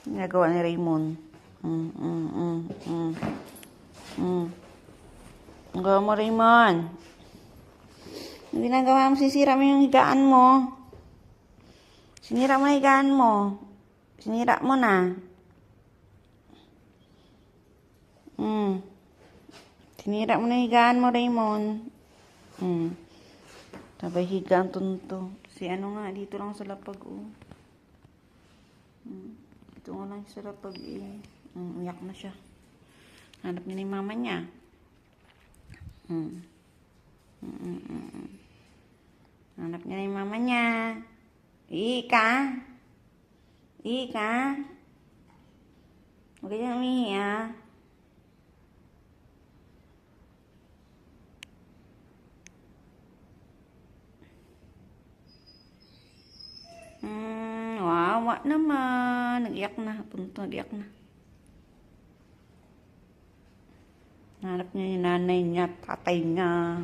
Ginagawa ni Raymond. Mm, mm, mm, mm. Mm. Ang gawa mo, Raymond. Ang ginagawa mo, sisira mo yung higaan mo. Sinira mo yung higaan mo. Sinira mo na. Sinira mo na yung higaan mo, Raymond. Sabay higaan tunto. Si ano nga, dito lang sa lapag, oh. Dito nga lang sa lapag, eh. Uyak na siya. Hanap niya na yung mama niya. Hanap niya na yung mama niya. Ika. Ika. Huwag ka dyan umihi, ah. Wawa naman. Nag-iyak na. Punto, nag-iyak na. Hanap niya yung nanay niya, tatay niya.